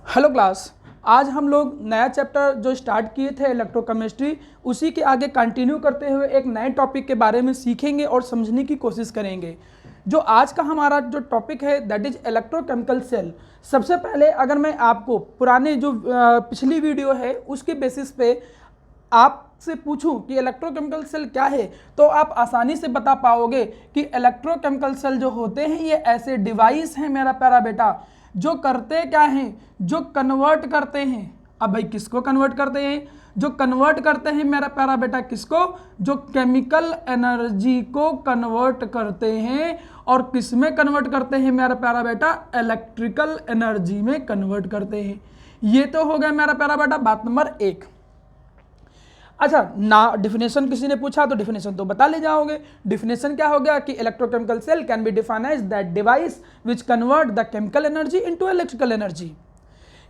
Hello class. आज हम लोग नया चैप्टर जो स्टार्ट किए थे इलेक्ट्रोकेमिस्ट्री, उसी के आगे कंटिन्यू करते हुए एक नए टॉपिक के बारे में सीखेंगे और समझने की कोशिश करेंगे। जो आज का हमारा जो टॉपिक है दैट इज इलेक्ट्रोकेमिकल सेल। सबसे पहले अगर मैं आपको पुराने जो पिछली वीडियो है उसके बेसिस पे आपसे पूछूं कि इलेक्ट्रोकेमिकल सेल क्या है, तो आप आसानी से बता पाओगे कि इलेक्ट्रोकेमिकल सेल जो होते हैं ये ऐसे डिवाइस हैं मेरा प्यारा बेटा, जो करते क्या हैं, जो कन्वर्ट करते हैं। अब भाई किसको कन्वर्ट करते हैं? जो कन्वर्ट करते हैं मेरा प्यारा बेटा किसको? जो केमिकल एनर्जी को कन्वर्ट करते हैं। और किस में कन्वर्ट करते हैं मेरा प्यारा बेटा? इलेक्ट्रिकल एनर्जी में कन्वर्ट करते हैं। ये तो हो गया मेरा प्यारा बेटा बात नंबर 1। अच्छा ना, डिफिनेशन किसी ने पूछा तो डिफिनेशन तो बता ले जाओगे। डिफिनेशन क्या हो गया कि electrochemical cell can be defined as that device which convert the chemical energy into electrical energy.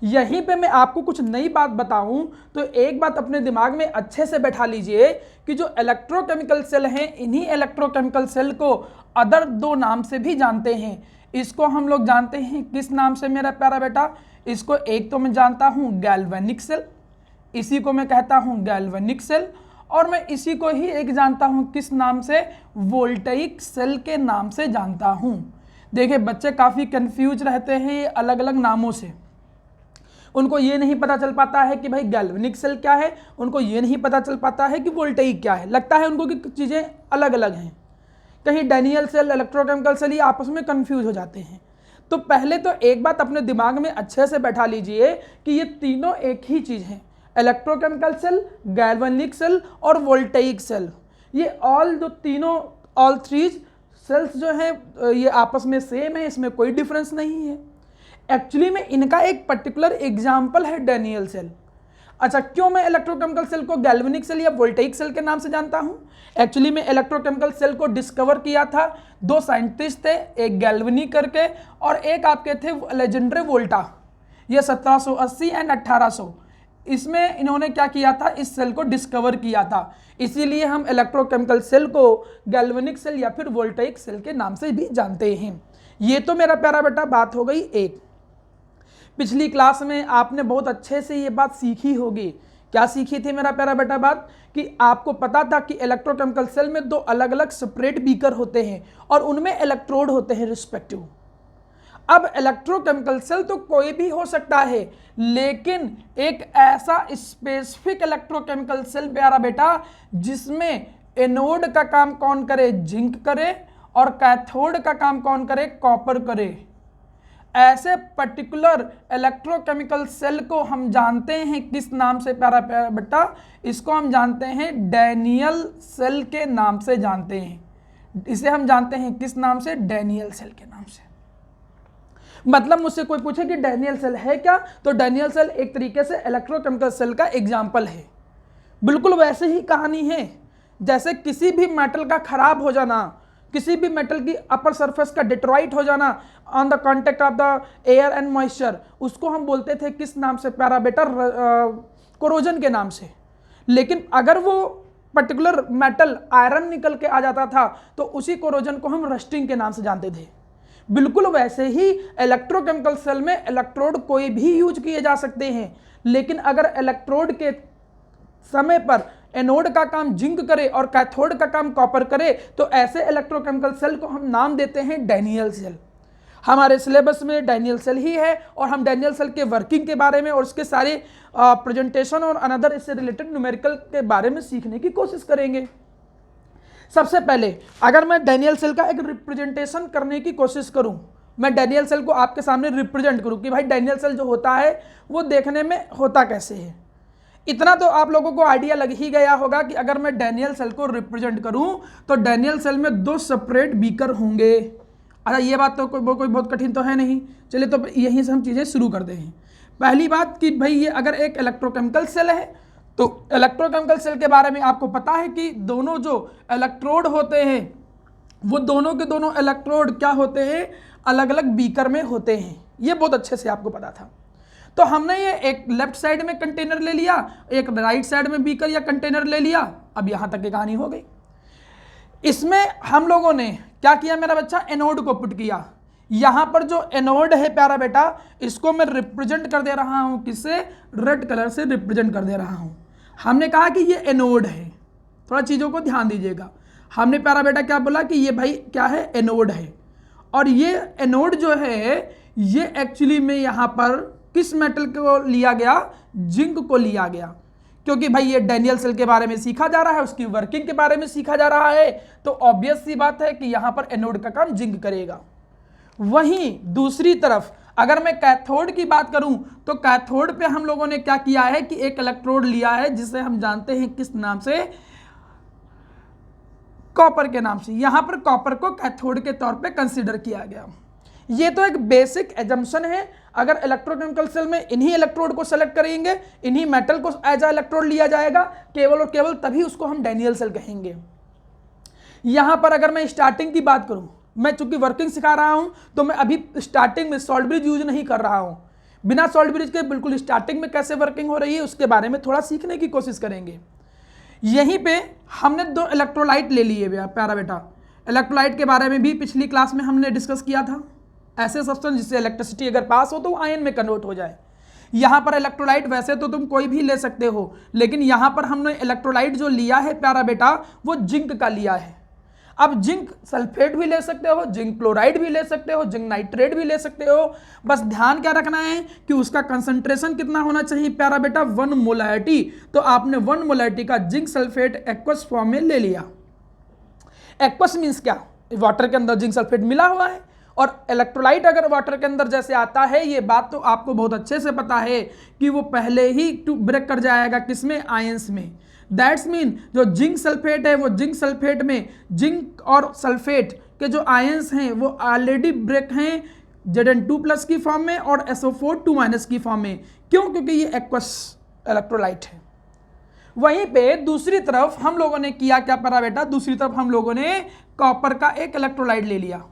यहीं पे मैं आपको कुछ नई बात बताऊं तो एक बात अपने दिमाग में अच्छे से बैठा लीजिए कि जो इलेक्ट्रोकेमिकल सेल हैं, इन्हीं इलेक्ट्रोकेमिकल सेल को अदर दो नाम से भी जानते हैं। इसको हम लोग जानते हैं किस नाम से मेरा प्यारा बेटा? इसको एक तो मैं जानता हूं गैल्वेनिक सेल, इसी को मैं कहता हूं गैल्वेनिक सेल, और मैं इसी को ही एक जानता हूं किस नाम से? वोल्टेइक सेल के नाम से जानता हूं। देखिए बच्चे काफ़ी कंफ्यूज रहते हैं ये अलग अलग नामों से। उनको ये नहीं पता चल पाता है कि भाई गैल्वेनिक सेल क्या है, उनको ये नहीं पता चल पाता है कि वोल्टेइक क्या है। लगता है उनको कि चीज़ें अलग अलग हैं। कहीं डैनियल सेल, इलेक्ट्रोकेमिकल सेल ये आपस में कंफ्यूज हो जाते हैं। तो पहले तो एक बात अपने दिमाग में अच्छे से बैठा लीजिए कि ये तीनों एक ही चीज़ हैं। इलेक्ट्रोकेमिकल सेल, गैल्वेनिक सेल और वोल्टेइक सेल, ये ऑल थ्री सेल्स जो हैं ये आपस में सेम है, इसमें कोई डिफरेंस नहीं है। एक्चुअली में इनका एक पर्टिकुलर एग्जाम्पल है डैनियल सेल। अच्छा, क्यों मैं इलेक्ट्रोकेमिकल सेल को गैल्वेनिक सेल या वोल्टेइक सेल के नाम से जानता हूं? एक्चुअली में इलेक्ट्रोकेमिकल सेल को डिस्कवर किया था दो साइंटिस्ट थे, एक गैल्वेनी करके और एक आपके थे अलेजेंड्रे वोल्टा। ये 1780 एंड 1800 इसमें इन्होंने क्या किया था? इस सेल को डिस्कवर किया था। इसीलिए हम इलेक्ट्रोकेमिकल सेल को गैल्वेनिक सेल या फिर वोल्टेइक सेल के नाम से भी जानते हैं। ये तो मेरा प्यारा बेटा बात हो गई एक। पिछली क्लास में आपने बहुत अच्छे से ये बात सीखी होगी। क्या सीखी थी मेरा प्यारा बेटा बात? कि आपको पता था कि इलेक्ट्रोकेमिकल सेल में दो अलग अलग सेपरेट बीकर होते हैं और उनमें इलेक्ट्रोड होते हैं रिस्पेक्टिव। अब इलेक्ट्रोकेमिकल सेल तो कोई भी हो सकता है, लेकिन एक ऐसा स्पेसिफिक इलेक्ट्रोकेमिकल सेल प्यारा बेटा जिसमें एनोड का काम कौन करे? जिंक करे, और कैथोड का काम कौन करे? कॉपर करे। ऐसे पर्टिकुलर इलेक्ट्रोकेमिकल सेल को हम जानते हैं किस नाम से प्यारा प्यारा बेटा? इसको हम जानते हैं डैनियल सेल के नाम से जानते हैं। इसे हम जानते हैं किस नाम से? डैनियल सेल के नाम से। मतलब मुझसे कोई पूछे कि डैनियल सेल है क्या, तो डैनियल सेल एक तरीके से इलेक्ट्रोकेमिकल सेल का एग्जाम्पल है। बिल्कुल वैसे ही कहानी है जैसे किसी भी मेटल का खराब हो जाना, किसी भी मेटल की अपर सरफेस का डिट्रॉइट हो जाना on the contact of the air and moisture, उसको हम बोलते थे किस नाम से प्यारा बेटा? कोरोजन के नाम से। लेकिन अगर वो पर्टिकुलर मेटल आयरन निकल के आ जाता था तो उसी कोरोजन को हम रस्टिंग के नाम से जानते थे। बिल्कुल वैसे ही इलेक्ट्रोकेमिकल सेल में इलेक्ट्रोड कोई भी यूज किए जा सकते हैं, लेकिन अगर इलेक्ट्रोड के समय पर एनोड का काम जिंक करे और कैथोड का काम कॉपर करे तो ऐसे इलेक्ट्रोकेमिकल सेल को हम नाम देते हैं डैनियल सेल। हमारे सिलेबस में डैनियल सेल ही है और हम डैनियल सेल के वर्किंग के बारे में और उसके सारे प्रेजेंटेशन और अनदर इससे रिलेटेड न्यूमेरिकल के बारे में सीखने की कोशिश करेंगे। सबसे पहले अगर मैं डैनियल सेल का एक रिप्रेजेंटेशन करने की कोशिश करूं, मैं डैनियल सेल को आपके सामने रिप्रेजेंट करूं कि भाई डैनियल सेल जो होता है वो देखने में होता कैसे है, इतना तो आप लोगों को आइडिया लग ही गया होगा कि अगर मैं डैनियल सेल को रिप्रेजेंट करूं तो डैनियल सेल में दो सेपरेट बीकर होंगे। अच्छा ये बात तो कोई बहुत कठिन तो है नहीं। चलिए तो यहीं से हम चीज़ें शुरू करते हैं। पहली बात कि भाई ये अगर एक इलेक्ट्रोकेमिकल सेल है तो इलेक्ट्रोकेमिकल सेल के बारे में आपको पता है कि दोनों जो इलेक्ट्रोड होते हैं वो दोनों के दोनों इलेक्ट्रोड क्या होते हैं? अलग अलग बीकर में होते हैं। ये बहुत अच्छे से आपको पता था। तो हमने ये एक लेफ्ट साइड में कंटेनर ले लिया, एक राइट साइड में बीकर या कंटेनर ले लिया। अब यहां तक की कहानी हो गई। इसमें हम लोगों ने क्या किया मेरा बच्चा? एनोड को पुट किया। यहां पर जो एनोड है प्यारा बेटा, इसको मैं रिप्रेजेंट कर दे रहा हूं, किससे? रेड कलर से रिप्रेजेंट कर दे रहा हूं। हमने कहा कि ये एनोड है, थोड़ा चीजों को ध्यान दीजिएगा। हमने प्यारा बेटा क्या बोला कि ये भाई क्या है? एनोड है। और ये एनोड जो है ये एक्चुअली में यहां पर किस मेटल को लिया गया? जिंक को लिया गया, क्योंकि भाई ये डैनियल सेल के बारे में सीखा जा रहा है, उसकी वर्किंग के बारे में सीखा जा रहा है, तो ऑब्वियस सी बात है कि यहां पर एनोड का काम जिंक करेगा। वहीं दूसरी तरफ अगर मैं कैथोड की बात करूं तो कैथोड पे हम लोगों ने क्या किया है कि एक इलेक्ट्रोड लिया है जिसे हम जानते हैं किस नाम से? कॉपर के नाम से। यहां पर कॉपर को कैथोड के तौर पे कंसीडर किया गया। ये तो एक बेसिक एजम्पशन है। अगर इलेक्ट्रोकेमिकल सेल में इन्हीं इलेक्ट्रोड को सेलेक्ट करेंगे, इन्हीं मेटल को एज अ इलेक्ट्रोड लिया जाएगा केवल और केवल, तभी उसको हम डैनियल सेल कहेंगे। यहां पर अगर मैं स्टार्टिंग की बात करूं, मैं चूंकि वर्किंग सिखा रहा हूं तो मैं अभी स्टार्टिंग में सॉल्ट ब्रिज यूज नहीं कर रहा हूं। बिना सॉल्ट ब्रिज के बिल्कुल स्टार्टिंग में कैसे वर्किंग हो रही है उसके बारे में थोड़ा सीखने की कोशिश करेंगे। यहीं पे हमने दो इलेक्ट्रोलाइट ले लिए प्यारा बेटा। इलेक्ट्रोलाइट के बारे में भी पिछली क्लास में हमने डिस्कस किया था। ऐसे सब्सटेंस जिससे इलेक्ट्रिसिटी अगर पास हो तो आयन में कन्वर्ट हो जाए। यहां पर इलेक्ट्रोलाइट वैसे तो तुम कोई भी ले सकते हो, लेकिन यहां पर हमने इलेक्ट्रोलाइट जो लिया है प्यारा बेटा वो जिंक का लिया है। अब जिंक सल्फेट भी ले सकते हो, जिंक क्लोराइड भी ले सकते हो, जिंक नाइट्रेट भी ले सकते हो। बस ध्यान क्या रखना है कि उसका कंसंट्रेशन कितना होना चाहिए प्यारा बेटा? 1 मोलैरिटी। तो आपने 1 मोलैरिटी का जिंक सल्फेट एक्वस फॉर्म में ले लिया। एक्वस मींस क्या? वाटर के अंदर जिंक सल्फेट मिला हुआ है। और इलेक्ट्रोलाइट अगर वाटर के अंदर जैसे आता है, ये बात तो आपको बहुत अच्छे से पता है कि वो पहले ही ब्रेक कर जाएगा किसमें? आयंस में। दैट्स मीन जो जिंक सल्फेट है वो जिंक सल्फेट में जिंक और सल्फेट के जो आयंस हैं वो ऑलरेडी ब्रेक हैं Zn2+ की फॉर्म में और SO4 2- की फॉर्म में। क्यों? क्योंकि ये एक्वस इलेक्ट्रोलाइट है। वहीं पे दूसरी तरफ हम लोगों ने किया क्या प्यारा बेटा? दूसरी तरफ हम लोगों ने कॉपर का एक इलेक्ट्रोलाइट ले लिया।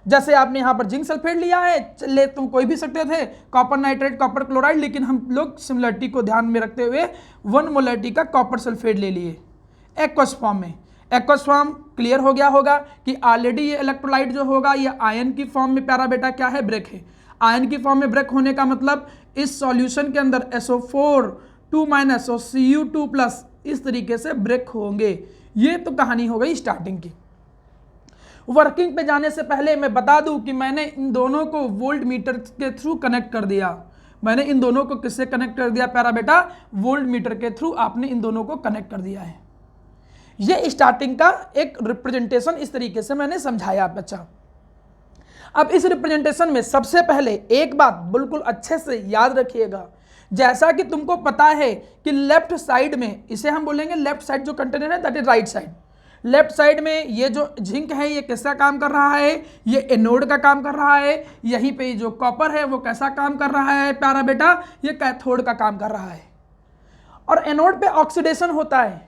जैसे आपने यहां पर जिंक सल्फेट लिया है, ले तुम कोई भी सकते थे, कॉपर नाइट्रेट, कॉपर क्लोराइड, लेकिन हम लोग सिमिलरिटी को ध्यान में रखते हुए 1 मोलैरिटी का कॉपर सल्फेट ले लिए एक्वस फॉर्म में। एक्वस फॉर्म क्लियर हो गया होगा कि ऑलरेडी ये इलेक्ट्रोलाइट जो होगा ये आयन की फॉर्म में प्यारा बेटा क्या है? ब्रेक है। आयन की फॉर्म में ब्रेक होने का मतलब इस सॉल्यूशन के अंदर SO4 2- और Cu2+ इस तरीके से ब्रेक होंगे। ये तो कहानी हो गई स्टार्टिंग की। वर्किंग पे जाने से पहले मैं बता दूं कि मैंने इन दोनों को वोल्ट मीटर के थ्रू कनेक्ट कर दिया। मैंने इन दोनों को किससे कनेक्ट कर दिया प्यारा बेटा? वोल्ट मीटर के थ्रू आपने इन दोनों को कनेक्ट कर दिया है। ये स्टार्टिंग का एक रिप्रेजेंटेशन इस तरीके से मैंने समझाया बच्चा। अब इस रिप्रेजेंटेशन में सबसे पहले एक बात बिल्कुल अच्छे से याद रखिएगा, जैसा कि तुमको पता है कि लेफ्ट साइड में, इसे हम बोलेंगे लेफ्ट साइड जो कंटेनर है that is right side. Left side में ये जो जिंक है ये कैसा काम कर रहा है? ये एनोड का काम कर रहा है। यहीं पे जो कॉपर है वो कैसा काम कर रहा है प्यारा बेटा? ये कैथोड का काम कर रहा है। और एनोड पे ऑक्सीडेशन होता है।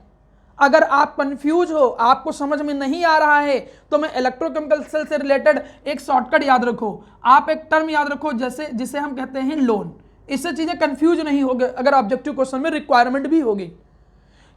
अगर आप कंफ्यूज हो, आपको समझ में नहीं आ रहा है, तो मैं इलेक्ट्रोकेमिकल सेल से रिलेटेड एक शॉर्टकट याद रखो। आप एक टर्म याद रखो जैसे जिसे हम कहते हैं लोन। इससे चीजें कंफ्यूज नहीं होगी, अगर ऑब्जेक्टिव क्वेश्चन में रिक्वायरमेंट भी होगी।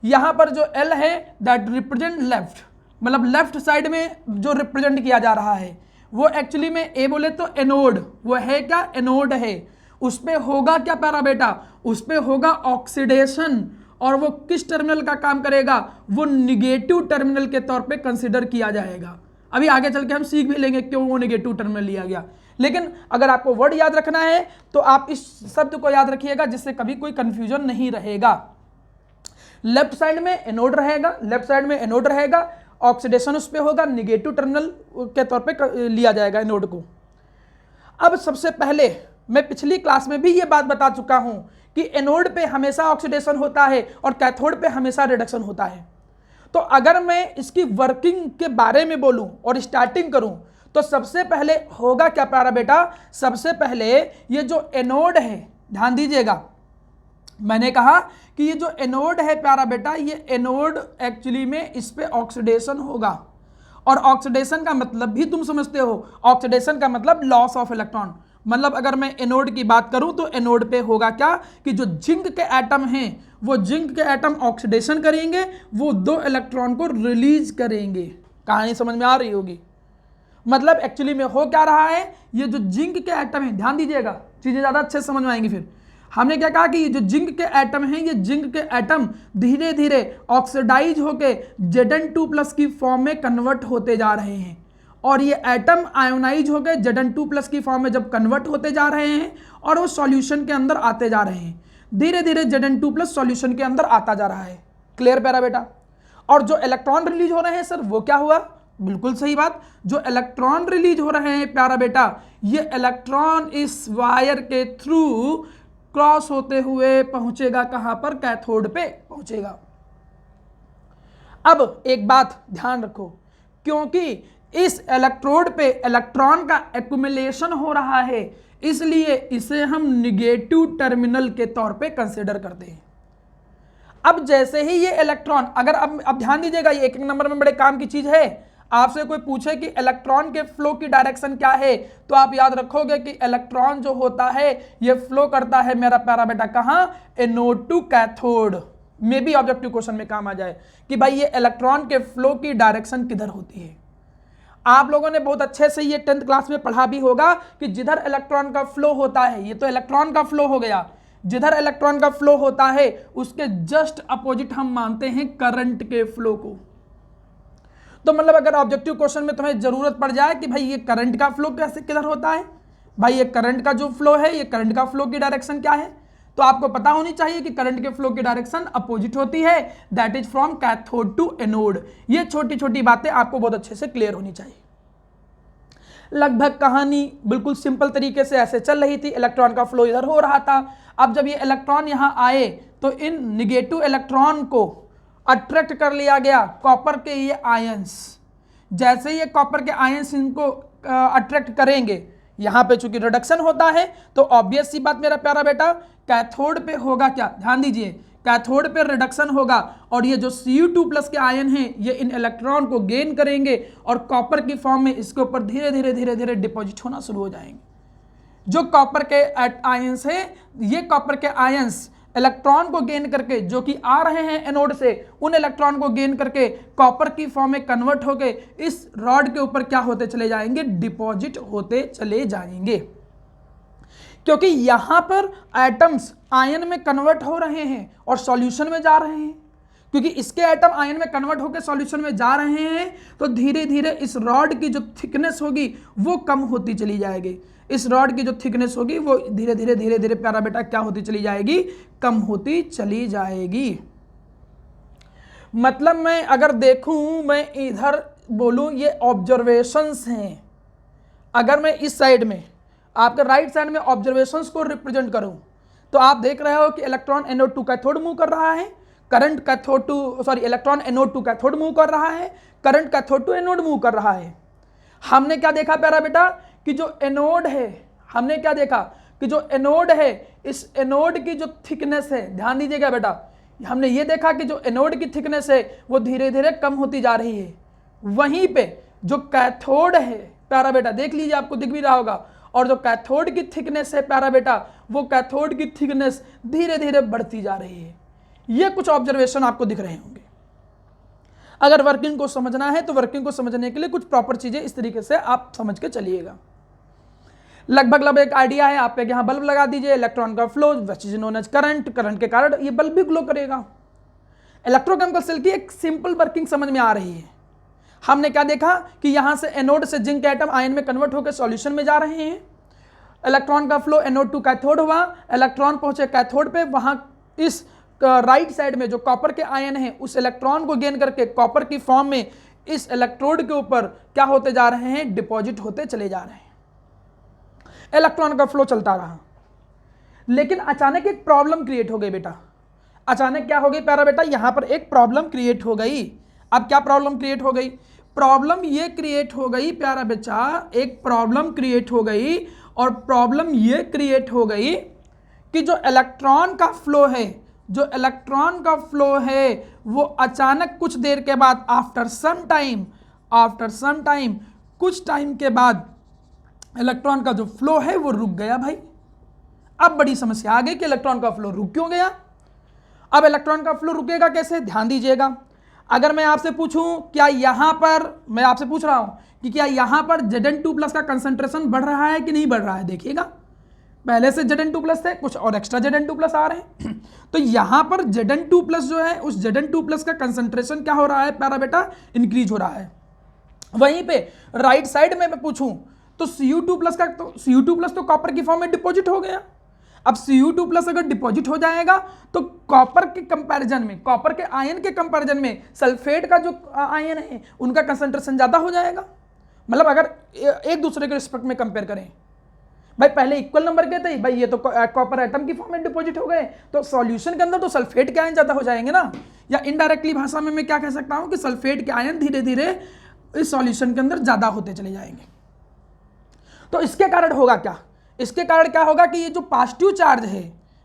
यहां पर जो L है दैट रिप्रेजेंट लेफ्ट, मतलब लेफ्ट साइड में जो रिप्रेजेंट किया जा रहा है वो एक्चुअली में ए बोले तो एनोड, वो है क्या? एनोड है। उस पे होगा क्या प्यारा बेटा? उस पे होगा ऑक्सीडेशन। और वो किस टर्मिनल का काम करेगा? वो निगेटिव टर्मिनल के तौर पे कंसिडर किया जाएगा। अभी आगे चल के हम सीख भी लेंगे क्यों वो निगेटिव टर्मिनल लिया गया। लेकिन अगर आपको वर्ड याद रखना है तो आप इस शब्द को याद रखिएगा जिससे कभी कोई कंफ्यूजन नहीं रहेगा। लेफ्ट साइड में एनोड रहेगा, लेफ्ट साइड में एनोड रहेगा, ऑक्सीडेशन उस पे होगा, निगेटिव टर्मिनल के तौर पे लिया जाएगा एनोड को। अब सबसे पहले मैं पिछली क्लास में भी ये बात बता चुका हूं कि एनोड पे हमेशा ऑक्सीडेशन होता है और कैथोड पे हमेशा रिडक्शन होता है। तो अगर मैं इसकी वर्किंग के बारे में बोलूं और स्टार्टिंग करूं तो सबसे पहले होगा क्या प्यारा बेटा? सबसे पहले ये जो एनोड है, ध्यान दीजिएगा, मैंने कहा कि ये जो एनोड है प्यारा बेटा, ये एनोड एक्चुअली में इस पे ऑक्सीडेशन होगा। और ऑक्सीडेशन का मतलब भी तुम समझते हो, ऑक्सीडेशन का मतलब लॉस ऑफ इलेक्ट्रॉन। मतलब अगर मैं एनोड की बात करूं तो एनोड पे होगा क्या कि जो जिंक के एटम हैं वो जिंक के एटम ऑक्सीडेशन करेंगे, वो 2 इलेक्ट्रॉन को रिलीज करेंगे। कहानी समझ में आ रही होगी। मतलब एक्चुअली में हो क्या रहा है, ये जो जिंक के एटम है, ध्यान दीजिएगा चीजें ज्यादा अच्छे से समझ में आएंगी। फिर हमने क्या कहा कि ये जो जिंक के एटम हैं, ये जिंक के एटम धीरे धीरे ऑक्सीडाइज होके Zn2+ की फॉर्म में कन्वर्ट होते जा रहे हैं, और ये एटम आयोनाइज होकर Zn2+ की फॉर्म में जब कन्वर्ट होते जा रहे हैं और वो सॉल्यूशन के अंदर आते जा रहे हैं, धीरे धीरे Zn2+ सॉल्यूशन के अंदर आता जा रहा है। क्लियर प्यारा बेटा? और जो इलेक्ट्रॉन रिलीज हो रहे हैं सर, वो क्या हुआ? बिल्कुल सही बात, जो इलेक्ट्रॉन रिलीज हो रहे हैं प्यारा बेटा, ये इलेक्ट्रॉन इस वायर के थ्रू क्रॉस होते हुए पहुंचेगा कहां पर? कैथोड पे पहुंचेगा। अब एक बात ध्यान रखो, क्योंकि इस इलेक्ट्रोड पे इलेक्ट्रॉन का एक्युमुलेशन हो रहा है, इसलिए इसे हम निगेटिव टर्मिनल के तौर पे कंसीडर करते हैं। अब जैसे ही ये इलेक्ट्रॉन, अगर अब ध्यान दीजिएगा, ये एक नंबर में बड़े काम की चीज है। आपसे कोई पूछे कि इलेक्ट्रॉन के फ्लो की डायरेक्शन क्या है, तो आप याद रखोगे कि इलेक्ट्रॉन जो होता है ये फ्लो करता है मेरा प्यारा बेटा कहां? Anode to cathode. May be objective question में काम आ जाए कि भाई ये इलेक्ट्रॉन के फ्लो की डायरेक्शन किधर होती है। आप लोगों ने बहुत अच्छे से ये 10th क्लास में पढ़ा भी होगा कि जिधर इलेक्ट्रॉन का फ्लो होता है, ये तो इलेक्ट्रॉन का फ्लो हो गया, जिधर इलेक्ट्रॉन का फ्लो होता है उसके जस्ट अपोजिट हम मानते हैं करंट के फ्लो को। तो मतलब अगर ऑब्जेक्टिव क्वेश्चन में तुम्हें जरूरत पड़ जाए कि भाई ये करंट का फ्लो कैसे किधर होता है, भाई ये करंट का जो फ्लो है, ये करंट का फ्लो की डायरेक्शन क्या है, तो आपको पता होनी चाहिए कि करंट के फ्लो की डायरेक्शन अपोजिट होती है, that is from cathode to anode. ये छोटी छोटी बातें आपको बहुत अच्छे से क्लियर होनी चाहिए। लगभग कहानी बिल्कुल सिंपल तरीके से ऐसे चल रही थी, इलेक्ट्रॉन का फ्लो इधर हो रहा था। अब जब ये इलेक्ट्रॉन यहाँ आए तो इन निगेटिव इलेक्ट्रॉन को अट्रैक्ट कर लिया गया कॉपर के ये आयंस। जैसे ये कॉपर के आयंस इनको अट्रैक्ट करेंगे, यहाँ पे चूंकि रिडक्शन होता है तो ऑब्वियस सी बात मेरा प्यारा बेटा, कैथोड पे होगा क्या? ध्यान दीजिए, कैथोड पे रिडक्शन होगा और ये जो Cu2+ के आयन हैं ये इन इलेक्ट्रॉन को गेन करेंगे और कॉपर की फॉर्म में इसके ऊपर धीरे धीरे धीरे धीरे डिपॉजिट होना शुरू हो जाएंगे। जो कॉपर के आयंस है, ये कॉपर के आयंस इलेक्ट्रॉन को गेन करके जो कि आ रहे हैं एनोड से, उन इलेक्ट्रॉन को गेन करके कॉपर की फॉर्म में कन्वर्ट होके इस रॉड के ऊपर क्या होते चले जाएंगे? डिपॉजिट होते चले जाएंगे। क्योंकि यहां पर एटम्स आयन में कन्वर्ट हो रहे हैं और सॉल्यूशन में जा रहे हैं, क्योंकि इसके एटम आयन में कन्वर्ट होकर सॉल्यूशन में जा रहे हैं, तो धीरे धीरे इस रॉड की जो थिकनेस होगी वो कम होती चली जाएगी। इस रॉड की जो थिकनेस होगी वो धीरे धीरे धीरे धीरे प्यारा बेटा क्या होती चली जाएगी? कम होती चली जाएगी। मतलब मैं अगर देखूं, मैं इधर बोलूं ये ऑब्जर्वेशंस हैं, अगर मैं इस साइड में आपके राइट साइड में ऑब्जर्वेशंस को रिप्रेजेंट करूं, तो आप देख रहे हो कि electron anode to cathode move कर रहा है, current cathode to electron anode to cathode move कर रहा है, current cathode to anode move कर रहा है। हमने क्या देखा प्यारा बेटा कि जो एनोड है, हमने क्या देखा कि जो एनोड है, इस एनोड की जो थिकनेस है, ध्यान दीजिएगा बेटा, हमने ये देखा कि जो एनोड की थिकनेस है वो धीरे धीरे कम होती जा रही है। वहीं पे जो कैथोड है प्यारा बेटा, देख लीजिए आपको दिख भी रहा होगा, और जो कैथोड की थिकनेस है प्यारा बेटा, वो कैथोड की थिकनेस धीरे धीरे बढ़ती जा रही है। ये कुछ ऑब्जर्वेशन आपको दिख रहे होंगे। अगर वर्किंग को समझना है तो वर्किंग को समझने के लिए कुछ प्रॉपर चीजें इस तरीके से आप समझ के चलिएगा। लगभग एक आइडिया है, आप यहाँ बल्ब लगा दीजिए, इलेक्ट्रॉन का flow which is known as current, current के कारण ये बल्ब भी ग्लो करेगा। इलेक्ट्रोकेमिकल सेल की एक सिंपल वर्किंग समझ में आ रही है। हमने क्या देखा कि यहां से एनोड से जिंक एटम आयन में कन्वर्ट होकर सॉल्यूशन में जा रहे हैं, इलेक्ट्रॉन का फ्लो एनोड टू कैथोड हुआ, इलेक्ट्रॉन पहुंचे कैथोड पे, वहां इस राइट साइड में जो कॉपर के आयन है उस इलेक्ट्रॉन को गेन करके कॉपर की फॉर्म में इस इलेक्ट्रोड के ऊपर क्या होते जा रहे हैं? डिपॉजिट होते चले जा रहे हैं। इलेक्ट्रॉन का फ्लो चलता रहा, लेकिन अचानक एक प्रॉब्लम क्रिएट हो गई बेटा। अचानक क्या हो गई प्यारा बेटा? यहां पर एक प्रॉब्लम क्रिएट हो गई। अब क्या प्रॉब्लम क्रिएट हो गई? प्रॉब्लम ये क्रिएट हो गई प्यारा बच्चा, एक प्रॉब्लम क्रिएट हो गई, और प्रॉब्लम ये क्रिएट हो गई कि जो इलेक्ट्रॉन का फ्लो है, जो इलेक्ट्रॉन का फ्लो है वो अचानक कुछ देर के बाद आफ्टर सम टाइम कुछ टाइम के बाद इलेक्ट्रॉन का जो फ्लो है वो रुक गया भाई। अब बड़ी समस्या आ गई कि इलेक्ट्रॉन का फ्लो रुक क्यों गया? अब इलेक्ट्रॉन का फ्लो रुकेगा कैसे? ध्यान दीजिएगा, अगर मैं आपसे पूछूं क्या यहां पर, मैं आपसे पूछ रहा हूं कि क्या यहाँ पर Zn2+ का कंसंट्रेशन बढ़ रहा है कि नहीं बढ़ रहा है। देखिएगा पहले से Zn2+ थे, कुछ और एक्स्ट्रा Zn2+ आ रहे हैं तो यहाँ पर Zn2+ जो है उस Zn2+ का कंसंट्रेशन क्या हो रहा है प्यारा बेटा, इंक्रीज हो रहा है। वहीं पे राइट साइड में मैं पूछूं तो Cu2+ का, तो Cu2+ तो कॉपर की फॉर्म में डिपॉजिट हो गया। अब Cu2+ अगर डिपॉजिट हो जाएगा तो कॉपर के कंपैरिजन में, कॉपर के आयन के कंपैरिजन में सल्फेट का जो आयन है उनका कंसंट्रेशन ज्यादा हो जाएगा। मतलब अगर एक दूसरे के रिस्पेक्ट में कंपेयर करें, भाई पहले इक्वल नंबर के थे, भाई ये तो कॉपर एटम की फॉर्म में डिपॉजिट हो गए, तो सॉल्यूशन के अंदर तो सल्फेट के आयन ज्यादा हो जाएंगे ना। या इनडायरेक्टली भाषा में मैं क्या कह सकता हूं कि सल्फेट के आयन धीरे धीरे इस सॉल्यूशन के अंदर ज्यादा होते चले जाएंगे। तो इसके कारण होगा क्या, इसके कारण क्या होगा कि ये जो पॉजिटिव चार्ज है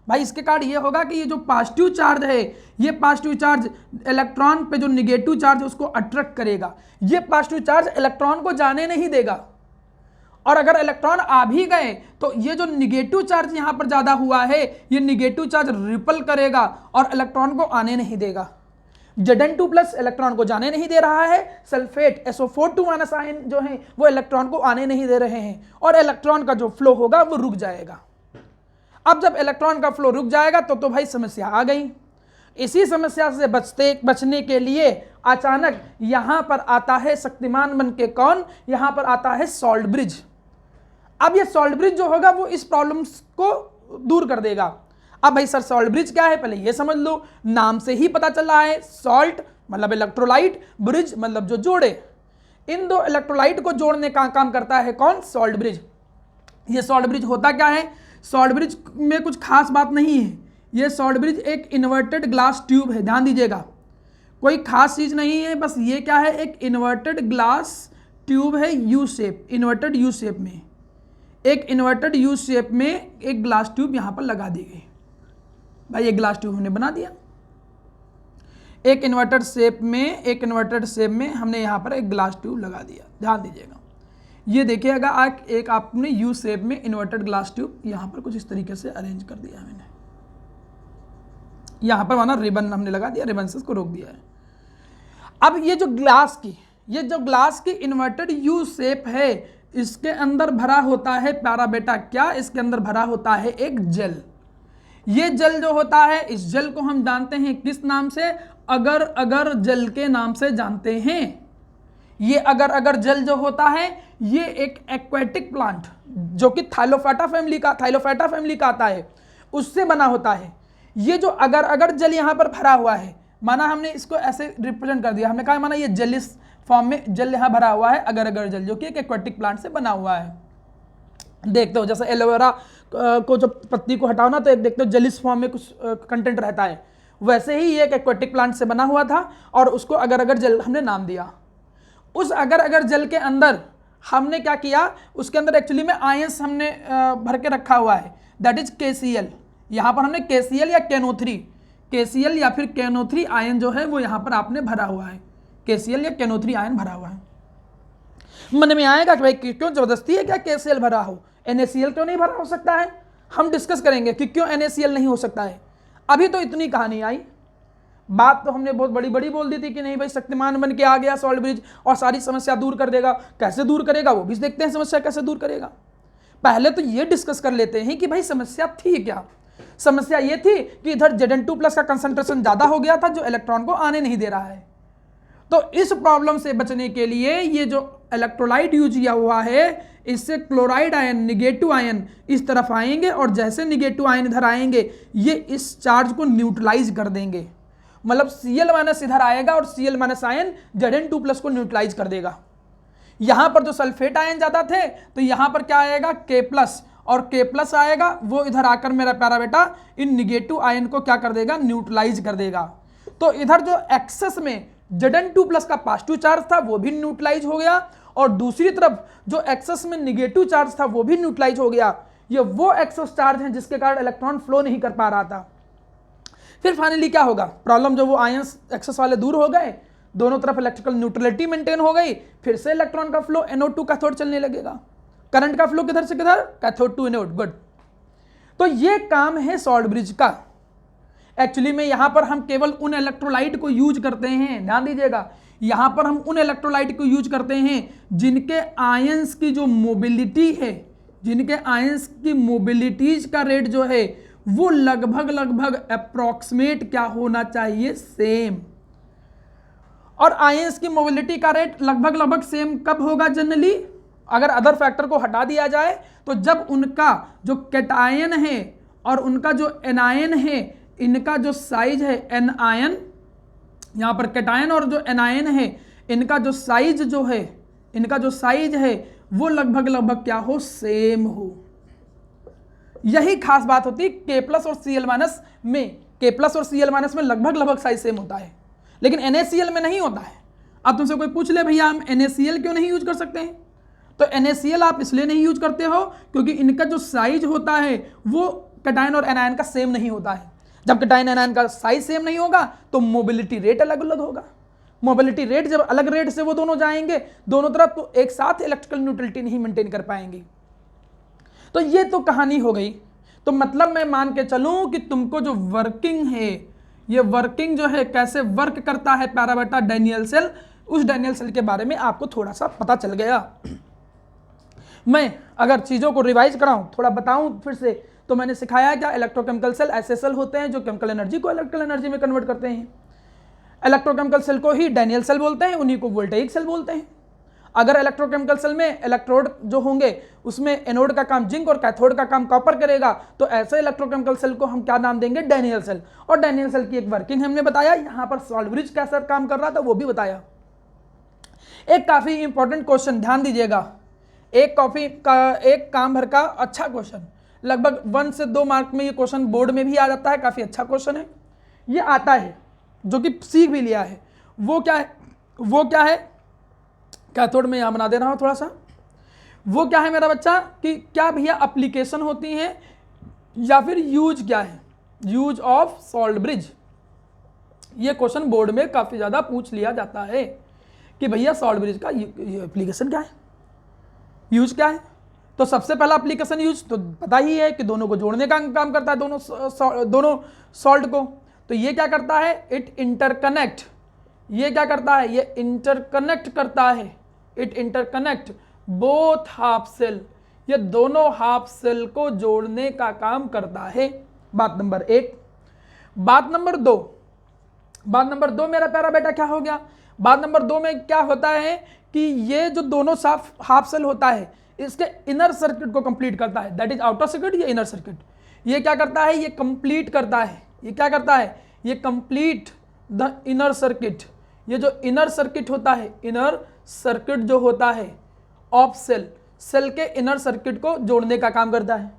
भाई, इसके कारण ये होगा कि ये जो पॉजिटिव चार्ज है, ये पॉजिटिव चार्ज इलेक्ट्रॉन पे जो निगेटिव चार्ज है उसको अट्रैक्ट करेगा। ये पॉजिटिव चार्ज इलेक्ट्रॉन को जाने नहीं देगा, और अगर इलेक्ट्रॉन आ भी गए तो ये जो निगेटिव चार्ज यहां पर ज्यादा हुआ है, ये निगेटिव चार्ज रिपल करेगा और इलेक्ट्रॉन को आने नहीं देगा। Zn2+ इलेक्ट्रॉन को जाने नहीं दे रहा है, सल्फेट SO4 आयन जो है वो इलेक्ट्रॉन को आने नहीं दे रहे हैं, और इलेक्ट्रॉन का जो फ्लो होगा वो रुक जाएगा। अब जब इलेक्ट्रॉन का फ्लो रुक जाएगा तो भाई समस्या आ गई। इसी समस्या से बचने के लिए अचानक यहां पर आता है शक्तिमान बन के कौन, यहां पर आता है सॉल्ट ब्रिज। अब ये सॉल्ट ब्रिज जो होगा वो इस प्रॉब्लम को दूर कर देगा। अब भाई सर सॉल्ट ब्रिज क्या है, पहले ये समझ लो, नाम से ही पता चल रहा है, सॉल्ट मतलब इलेक्ट्रोलाइट, ब्रिज मतलब जो जोड़े। इन दो इलेक्ट्रोलाइट को जोड़ने का काम करता है कौन, सॉल्ट ब्रिज। ये सॉल्ट ब्रिज होता क्या है, सॉल्ट ब्रिज में कुछ खास बात नहीं है। ये सॉल्ट ब्रिज एक इन्वर्टेड ग्लास ट्यूब है, ध्यान दीजिएगा, कोई खास चीज नहीं है, बस ये क्या है, एक इन्वर्टेड ग्लास ट्यूब है, U shape, inverted U shape में, एक इन्वर्टेड यू शेप में एक ग्लास ट्यूब यहां पर लगा दी गई। भाई एक ग्लास ट्यूब हमने बना दिया, एक इन्वर्टेड शेप में हमने यहां पर एक ग्लास ट्यूब लगा दिया। ध्यान दीजिएगा, ये देखिएगा एक आपने यू शेप में इन्वर्टेड ग्लास ट्यूब यहां पर कुछ इस तरीके से अरेंज कर दिया है मैंने, यहां पर माना रिबन हमने लगा दिया, रिबन से इसको रोक दिया है। अब ये जो ग्लास की इन्वर्टेड यू शेप है, इसके अंदर भरा होता है प्यारा बेटा क्या, इसके अंदर भरा होता है एक जेल। ये जल जो होता है, इस जल को हम जानते हैं किस नाम से, अगर अगर जल के नाम से जानते हैं। ये अगर अगर जल जो होता है ये एक एक्वेटिक प्लांट जो कि थाइलोफाटा फैमिली का आता है, उससे बना होता है। ये जो अगर अगर जल यहां पर भरा हुआ है, माना हमने इसको ऐसे रिप्रेजेंट कर दिया, हमने कहा माना ये जलिस फॉर्म में जल यहां भरा हुआ है, अगर अगर जल जो कि एक एक्वेटिक प्लांट से बना हुआ है। देखते हो जैसे एलोवेरा को जब पत्ती को हटाओ ना तो एक देखते हो जलिस फॉर्म में कुछ कंटेंट रहता है, वैसे ही ये एक एक्वेटिक प्लांट से बना हुआ था और उसको अगर अगर जल हमने नाम दिया। उस अगर अगर जल के अंदर हमने क्या किया, उसके अंदर एक्चुअली में आयंस हमने भर के रखा हुआ है, दैट इज KCl। यहाँ पर हमने KCl या KNO3, KCl या फिर KNO3 आयन जो है वो यहाँ पर आपने भरा हुआ है, KCl या KNO3 आयन भरा हुआ है। मन में आएगा कि भाई क्यों जबरदस्ती है क्या KCl भरा हो, NaCl क्यों नहीं भरा हो सकता है। हम डिस्कस करेंगे कि क्यों NaCl नहीं हो सकता है। अभी तो इतनी कहानी आई, बात तो हमने बहुत बड़ी बड़ी बोल दी थी कि नहीं भाई शक्तिमान बन के आ गया सॉल्ट ब्रिज और सारी समस्या दूर कर देगा। कैसे दूर करेगा वो भी देखते हैं, समस्या कैसे दूर करेगा। पहले तो ये डिस्कस कर लेते हैं कि भाई समस्या थी क्या। समस्या ये थी कि इधर Zn2+ का कंसंट्रेशन ज्यादा हो गया था जो इलेक्ट्रॉन को आने नहीं दे रहा है। तो इस प्रॉब्लम से बचने के लिए ये जो इलेक्ट्रोलाइट यूज किया हुआ है, इससे क्लोराइड आयन, निगेटिव आयन इस तरफ आएंगे और जैसे निगेटिव आयन इधर आएंगे ये इस चार्ज को न्यूट्रलाइज कर देंगे। मतलब Cl- इधर आएगा और Cl- आयन Zn2+ को न्यूट्रलाइज कर देगा। यहां पर जो सल्फेट आयन ज्यादा थे तो यहां पर क्या आएगा K+ और K+ आएगा, वो इधर आकर मेरा प्यारा बेटा इन निगेटिव आयन को क्या कर देगा, न्यूट्रलाइज कर देगा। तो इधर जो एक्सेस में Zn2+ का पॉजिटिव चार्ज था वो भी न्यूट्रलाइज हो गया और दूसरी तरफ जो एक्सेस में निगेटिव चार्ज था वो भी न्यूट्रलाइज हो गया। ये वो एक्सेस चार्ज है जिसके कारण इलेक्ट्रॉन फ्लो नहीं कर पा रहा था। फिर फाइनली क्या होगा, प्रॉब्लम जो वो आयंस एक्सेस वाले दूर हो गए, दोनों तरफ इलेक्ट्रिकल न्यूट्रलिटी मेंटेन हो गई, फिर से इलेक्ट्रॉन का फ्लो NO2 कैथोड चलने लगेगा। करंट का फ्लो किधर से किधर, कैथोड टू एनोड। गुड। तो ये काम है सॉल्ट ब्रिज का। एक्चुअली में यहां पर हम केवल उन इलेक्ट्रोलाइट को यूज करते हैं, ध्यान दीजिएगा, यहां पर हम उन इलेक्ट्रोलाइट को यूज करते हैं जिनके आयंस की जो मोबिलिटी है, जिनके आयंस की मोबिलिटीज का रेट जो है वो लगभग अप्रॉक्सीमेट क्या होना चाहिए, सेम। और आयंस की मोबिलिटी का रेट लगभग सेम कब होगा जनरली, अगर अदर फैक्टर को हटा दिया जाए तो जब उनका जो कैटायन है और उनका जो एनायन है, इनका जो साइज है एनायन, यहां पर कैटायन और जो एनायन है इनका जो साइज जो है, इनका जो साइज है वो लगभग क्या हो, सेम हो। यही खास बात होती है K प्लस और Cl माइनस में। K प्लस और Cl माइनस में लगभग साइज सेम होता है, लेकिन NaCl में नहीं होता है। अब तुमसे कोई पूछ ले भैया हम NaCl क्यों नहीं यूज कर सकते हैं, तो NaCl आप इसलिए नहीं यूज करते हो क्योंकि इनका जो साइज होता है वो कैटायन और एनायन का सेम नहीं होता है। जब कैटायन एनायन का साइज सेम नहीं होगा तो मोबिलिटी रेट अलग अलग होगा। मोबिलिटी रेट जब अलग रेट से वो दोनों जाएंगे दोनों तरफ, तो एक साथ इलेक्ट्रिकल न्यूट्रलिटी नहीं मेंटेन कर पाएंगे। तो ये तो कहानी हो गई। तो मतलब मैं मान के चलूं कि तुमको जो वर्किंग है, ये वर्किंग जो है कैसे वर्क करता है प्यारा बेटा डैनियल सेल, उस डैनियल सेल के बारे में आपको थोड़ा सा पता चल गया। मैं अगर चीज़ों को रिवाइज कराऊं, थोड़ा बताऊं फिर से, तो मैंने सिखाया क्या, इलेक्ट्रोकेमिकल सेल ऐसे सेल होते हैं जो केमिकल एनर्जी को इलेक्ट्रिकल एनर्जी में कन्वर्ट करते हैं। इलेक्ट्रोकेमिकल सेल को ही डैनियल सेल बोलते हैं, उन्हीं को वोल्टेइक सेल बोलते हैं। अगर इलेक्ट्रोकेमिकल सेल में इलेक्ट्रोड जो होंगे उसमें एनोड का काम जिंक और कैथोड का काम कॉपर करेगा, तो ऐसे इलेक्ट्रोकेमिकल सेल को हम क्या नाम देंगे, डैनियल सेल। और डैनियल सेल की एक वर्किंग हमने बताया, यहां पर सॉल्ट ब्रिज कैसा काम कर रहा था वो भी बताया। एक काफी इंपॉर्टेंट क्वेश्चन ध्यान दीजिएगा, एक काम भर का अच्छा क्वेश्चन, लगभग 1 से 2 मार्क में ये क्वेश्चन बोर्ड में भी आ जाता है, काफी अच्छा क्वेश्चन है ये आता है, जो कि सीख भी लिया है। वो क्या है कैथोड में यहां बना दे रहा हूं थोड़ा सा। वो क्या है मेरा बच्चा कि क्या भैया एप्लीकेशन होती है या फिर यूज क्या है, यूज ऑफ सॉल्ट ब्रिज। ये क्वेश्चन बोर्ड में काफी ज्यादा पूछ लिया जाता है कि भैया सॉल्ट ब्रिज का एप्लीकेशन क्या है, यूज क्या है। तो सबसे पहला एप्लीकेशन यूज तो पता ही है कि दोनों को जोड़ने का काम करता है, दोनों सॉल्ट को। तो ये क्या करता है, इट इंटरकनेक्ट, ये क्या करता है, ये इंटरकनेक्ट करता है, it interconnect both half cell, ये दोनों हाफ सेल को जोड़ने का काम करता है। बात नंबर 1। बात नंबर 2 मेरा प्यारा बेटा क्या हो गया, बात नंबर 2 में क्या होता है कि ये जो दोनों हाफ सेल होता है इसके इनर सर्किट को कंप्लीट करता है, दैट इज आउटर सर्किट, ये इनर सर्किट। ये क्या करता है, ये कंप्लीट करता है, ये क्या करता है, ये कंप्लीट द इनर सर्किट। ये जो इनर सर्किट होता है, इनर सर्किट जो होता है ऑफ सेल के इनर सर्किट को जोड़ने का काम करता है।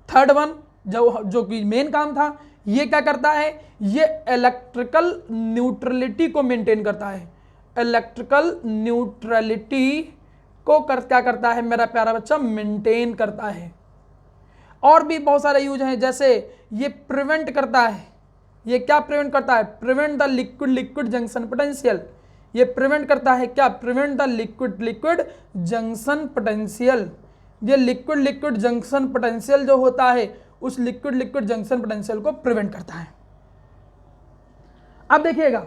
थर्ड वन जो कि मेन काम था, ये क्या करता है, ये इलेक्ट्रिकल न्यूट्रलिटी को मेंटेन करता है। इलेक्ट्रिकल न्यूट्रलिटी को क्या करता है मेरा प्यारा बच्चा, मेंटेन करता है। और भी बहुत सारे यूज हैं, जैसे ये प्रिवेंट करता है, ये क्या प्रिवेंट करता है, prevent the liquid junction potential. ये प्रिवेंट करता है क्या, prevent the liquid junction potential. ये लिक्विड जंक्शन पोटेंशियल जो होता है उस लिक्विड जंक्शन पोटेंशियल को प्रिवेंट करता है। अब देखिएगा,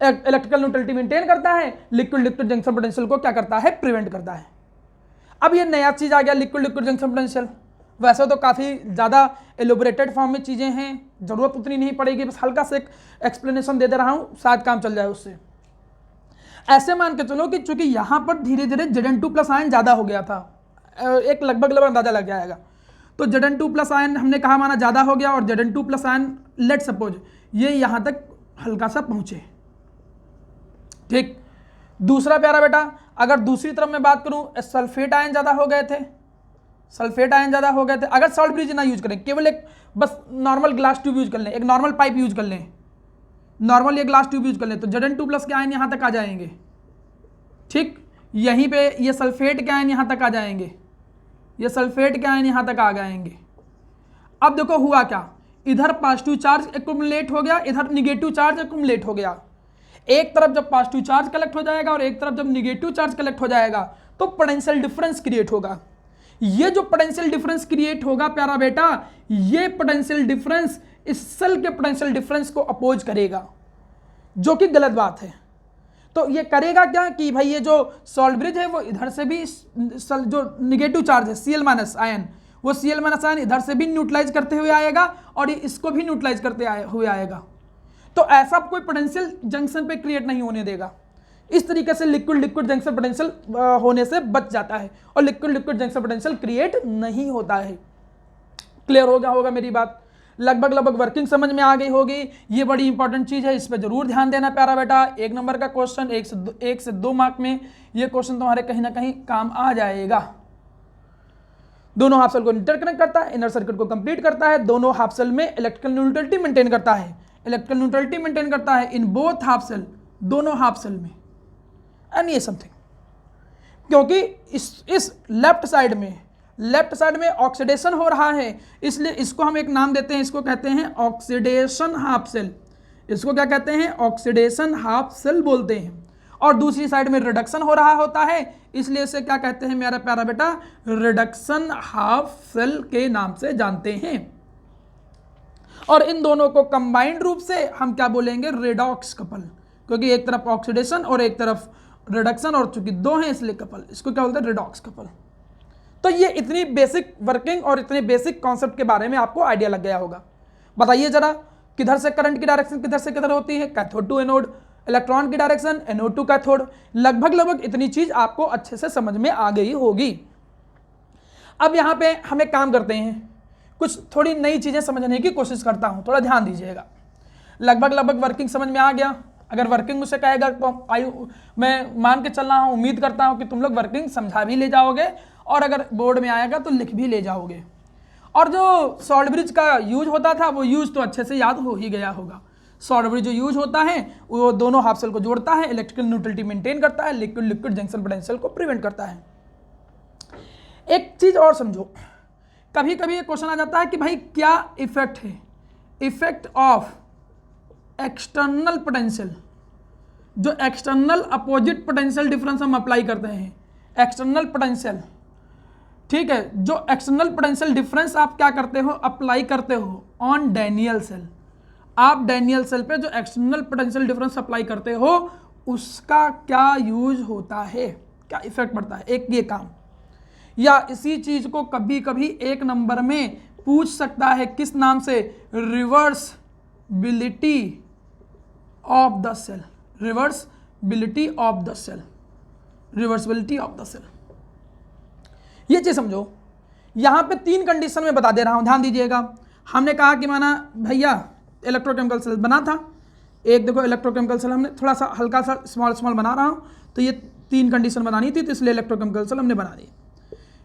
इलेक्ट्रिकल न्यूट्रलिटी मेंटेन करता है, लिक्विड जंक्शन पोटेंशियल को क्या करता है, प्रिवेंट करता है। अब ये नया चीज आ गया लिक्विड जंक्शन पोटेंशियल। वैसे तो काफ़ी ज़्यादा एलोबरेटेड फॉर्म में चीज़ें हैं, ज़रूरत उतनी नहीं पड़ेगी, बस हल्का से एक एक्सप्लेनेशन दे रहा हूँ, शायद काम चल जाए उससे। ऐसे मान के चलो कि चूंकि यहाँ पर धीरे धीरे Zn2+ आयन ज़्यादा हो गया था, एक लगभग अंदाजा लग जाएगा। तो Zn2+ आयन हमने कहा माना ज़्यादा हो गया, और Zn2+ आयन लेट सपोज ये यहाँ तक हल्का सा पहुँचे, ठीक। दूसरा प्यारा बेटा, अगर दूसरी तरफ मैं बात करूँ, सल्फेट आयन ज़्यादा हो गए थे, सल्फेट आयन ज़्यादा हो गए थे। अगर सॉल्ट ब्रिज ना यूज करें, केवल एक बस नॉर्मल ग्लास ट्यूब यूज कर लें, एक नॉर्मल पाइप यूज कर लें, नॉर्मल ये ग्लास ट्यूब यूज कर लें, तो Zn2+ के आयन यहाँ तक आ जाएंगे, ठीक। यहीं पे ये सल्फेट के आयन यहाँ तक आ जाएंगे, ये सल्फेट के आयन यहाँ तक आ जाएंगे। अब देखो हुआ क्या, इधर पॉजिटिव चार्ज एक्युमुलेट हो गया, इधर निगेटिव चार्ज एक्युमुलेट हो गया। एक तरफ जब पॉजिटिव चार्ज कलेक्ट हो जाएगा और एक तरफ जब निगेटिव चार्ज कलेक्ट हो जाएगा तो पोटेंशियल डिफरेंस क्रिएट होगा। ये जो पोटेंशियल डिफरेंस क्रिएट होगा प्यारा बेटा, ये पोटेंशियल डिफरेंस इस सेल के पोटेंशियल डिफरेंस को अपोज करेगा, जो कि गलत बात है। तो ये करेगा क्या कि भाई ये जो सॉल्ट ब्रिज है वो इधर से भी जो निगेटिव चार्ज है Cl माइनस आयन, वो Cl माइनस आयन इधर से भी न्यूट्रलाइज करते हुए आएगा और ये इसको भी न्यूट्रलाइज करते हुए आएगा। तो ऐसा कोई पोटेंशियल जंक्शन पे क्रिएट नहीं होने देगा। इस तरीके से लिक्विड लिक्विड जंक्शन पोटेंशियल होने से बच जाता है और liquid liquid junction potential create नहीं होता है। क्लियर हो गया होगा मेरी बात? लगभग वर्किंग समझ में आ गई होगी। ये बड़ी इंपॉर्टेंट चीज है, इस पर जरूर ध्यान देना प्यारा बेटा। 1 नंबर का क्वेश्चन, 1 से 2 मार्क में ये क्वेश्चन तुम्हारे कहीं ना कहीं काम आ जाएगा। दोनों हाफ सेल को इंटरकनेक्ट करता है, इनर सर्किट को कंप्लीट करता है, दोनों हाफ सेल में इलेक्ट्रिकल न्यूट्रलिटी मेंटेन करता है, इलेक्ट्रिकल न्यूट्रलिटी मेंटेन करता है इन बोथ हाफ सेल, दोनों हाफ सेल में। एंड ये समथिंग, क्योंकि इस लेफ्ट साइड में ऑक्सीडेशन हो रहा है, इसलिए इसको हम एक नाम देते हैं, इसको कहते हैं ऑक्सीडेशन हाफ सेल। इसको क्या कहते हैं? ऑक्सीडेशन हाफ सेल बोलते हैं। और दूसरी साइड में रिडक्शन हो रहा होता है, इसलिए इसे क्या कहते हैं मेरा प्यारा बेटा? रिडक्शन हाफ सेल के नाम से जानते हैं। और इन दोनों को कंबाइंड रूप से हम क्या बोलेंगे? रेडॉक्स कपल, क्योंकि एक तरफ ऑक्सीडेशन और एक तरफ रिडक्शन, और चूंकि 2 हैं इसलिए कपल, इसको क्या बोलते हैं? Redox couple. तो ये इतनी बेसिक वर्किंग और इतने बेसिक कॉन्सेप्ट के बारे में आपको आइडिया लग गया होगा। बताइए जरा, किधर से करंट की डायरेक्शन किधर से किधर होती है? Cathode to anode. इलेक्ट्रॉन की डायरेक्शन एनोड टू कैथोड। लगभग इतनी चीज आपको अच्छे से समझ में आ गई होगी। अब यहां पे हम एक काम करते हैं, कुछ थोड़ी नई चीजें समझने की कोशिश करता हूं, थोड़ा ध्यान दीजिएगा। लगभग वर्किंग समझ में आ गया। अगर वर्किंग मुझसे कहेगा तो मैं मान के चल रहा हूं, उम्मीद करता हूं कि तुम लोग वर्किंग समझा भी ले जाओगे और अगर बोर्ड में आएगा तो लिख भी ले जाओगे। और जो सॉल्ट ब्रिज का यूज होता था वो यूज तो अच्छे से याद हो ही गया होगा। सॉल्ट ब्रिज जो यूज होता है वो दोनों हाफ सेल को जोड़ता है, इलेक्ट्रिकल न्यूट्रलिटी मेंटेन करता है, लिक्विड लिक्विड जंक्शन पोटेंशियल को प्रिवेंट करता है। एक चीज और समझो, कभी कभी ये क्वेश्चन आ जाता है कि भाई क्या इफेक्ट है? इफेक्ट ऑफ एक्सटर्नल पोटेंशियल, जो एक्सटर्नल अपोजिट पोटेंशियल डिफरेंस हम अप्लाई करते हैं, एक्सटर्नल पोटेंशियल, ठीक है, जो एक्सटर्नल पोटेंशियल डिफरेंस आप क्या करते हो? अप्लाई करते हो ऑन डैनियल सेल। आप डैनियल सेल पे जो एक्सटर्नल पोटेंशियल डिफरेंस अप्लाई करते हो उसका क्या यूज होता है, क्या इफेक्ट पड़ता है? एक ये काम, या इसी चीज को कभी कभी 1 नंबर में पूछ सकता है, किस नाम से? Reversibility of the cell. Reversibility of the cell, reversibility of the cell. ये चीज समझो, यहां पे 3 कंडीशन में बता दे रहा हूं, ध्यान दीजिएगा। हमने कहा कि माना भैया इलेक्ट्रोकेमिकल सेल बना था, एक देखो इलेक्ट्रोकेमिकल सेल हमने थोड़ा सा हल्का सा स्मॉल बना रहा हूं, तो ये 3 कंडीशन बनानी थी, तो इसलिए इलेक्ट्रोकेमिकल सेल हमने बना दी।